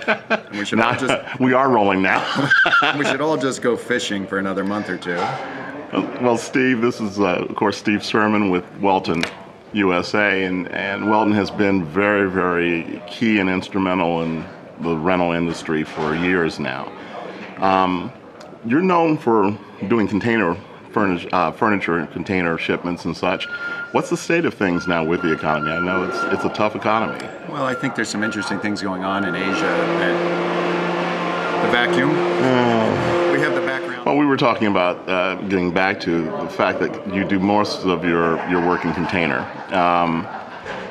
And we should all just we are rolling now. we should all just go fishing for another month or two. Well, Steve, this is, of course, Steve Sherman with Welton, USA, and Welton has been very, very key and instrumental in the rental industry for years now. You're known for doing furniture and container shipments and such. What's the state of things now with the economy? I know it's a tough economy. Well, I think there's some interesting things going on in Asia. The vacuum. We have the background. Well, we were talking about getting back to the fact that you do most of your work in container.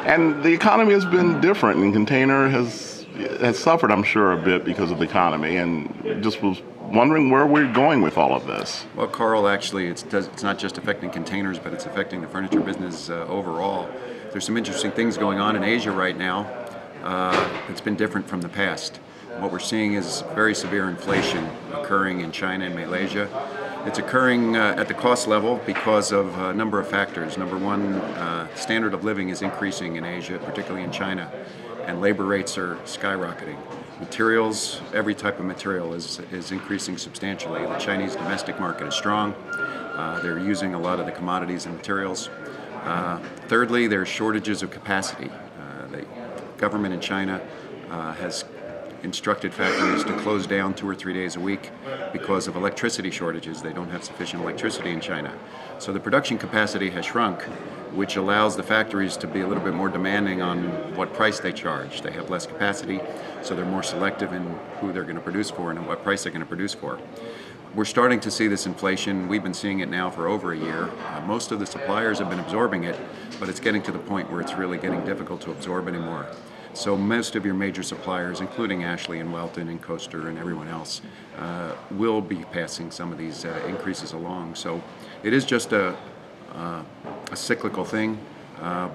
And the economy has been different, and container has suffered, I'm sure, a bit because of the economy, and just was wondering where we're going with all of this. Well, Carl, actually, it's not just affecting containers, but it's affecting the furniture business overall. There's some interesting things going on in Asia right now. It's been different from the past. What we're seeing is very severe inflation occurring in China and Malaysia. It's occurring at the cost level because of a number of factors. Number one, standard of living is increasing in Asia, particularly in China, and labor rates are skyrocketing. Materials, every type of material is increasing substantially. The Chinese domestic market is strong. They're using a lot of the commodities and materials. Thirdly, there's shortages of capacity. The government in China has instructed factories to close down 2 or 3 days a week because of electricity shortages. They don't have sufficient electricity in China. So the production capacity has shrunk, which allows the factories to be a little bit more demanding on what price they charge. They have less capacity, so they're more selective in who they're going to produce for and at what price they're going to produce for. We're starting to see this inflation. We've been seeing it now for over a year. Most of the suppliers have been absorbing it, but it's getting to the point where it's really getting difficult to absorb anymore. So most of your major suppliers, including Ashley and Welton and Coaster and everyone else, will be passing some of these increases along. So it is just a cyclical thing,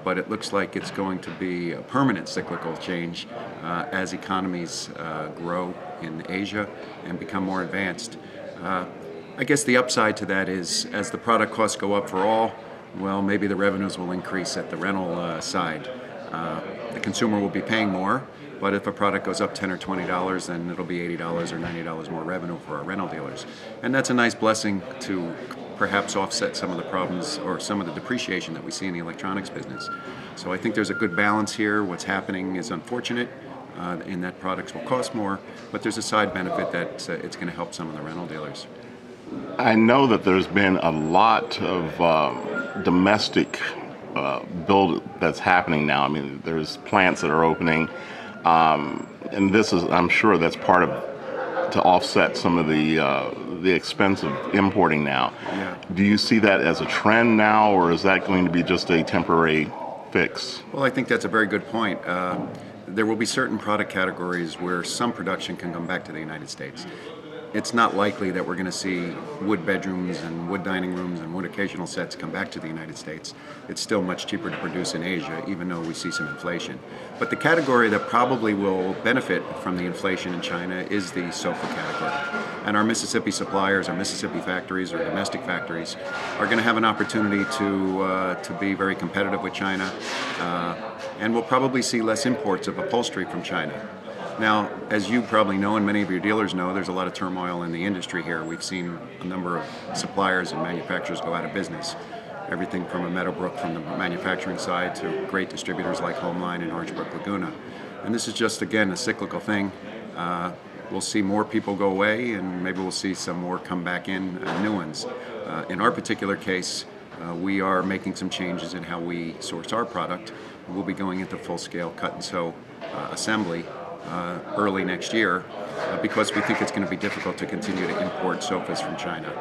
but it looks like it's going to be a permanent cyclical change as economies grow in Asia and become more advanced. I guess the upside to that is as the product costs go up for all, well, maybe the revenues will increase at the rental side. The consumer will be paying more, but if a product goes up $10 or $20, then it'll be $80 or $90 more revenue for our rental dealers. And that's a nice blessing to perhaps offset some of the problems or some of the depreciation that we see in the electronics business. So I think there's a good balance here. What's happening is unfortunate in that products will cost more, but there's a side benefit that it's going to help some of the rental dealers. I know that there's been a lot of domestic build that's happening now. I mean, there's plants that are opening, and this is, I'm sure, that's part of to offset some of the expense of importing now. Yeah. Do you see that as a trend now, or is that going to be just a temporary fix? Well, I think that's a very good point. There will be certain product categories where some production can come back to the United States. It's not likely that we're going to see wood bedrooms and wood dining rooms and wood occasional sets come back to the United States. It's still much cheaper to produce in Asia, even though we see some inflation. But the category that probably will benefit from the inflation in China is the sofa category. And our Mississippi suppliers, our Mississippi factories or domestic factories are going to have an opportunity to be very competitive with China. And we'll probably see less imports of upholstery from China. Now, as you probably know and many of your dealers know, there's a lot of turmoil in the industry here. We've seen a number of suppliers and manufacturers go out of business. Everything from a Meadowbrook from the manufacturing side to great distributors like Homeline and Orangebrook Laguna. And this is just, again, a cyclical thing. We'll see more people go away and maybe we'll see some more come back in, new ones. In our particular case, we are making some changes in how we source our product. We'll be going into full-scale cut and sew assembly early next year because we think it's going to be difficult to continue to import sofas from China.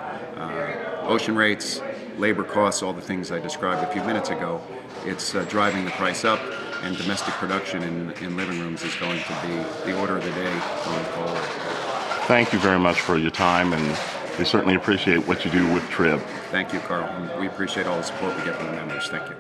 Ocean rates, labor costs, all the things I described a few minutes ago, it's driving the price up, and domestic production in living rooms is going to be the order of the day going forward. Thank you very much for your time, and we certainly appreciate what you do with TRIB. Thank you, Carl. We appreciate all the support we get from the members. Thank you.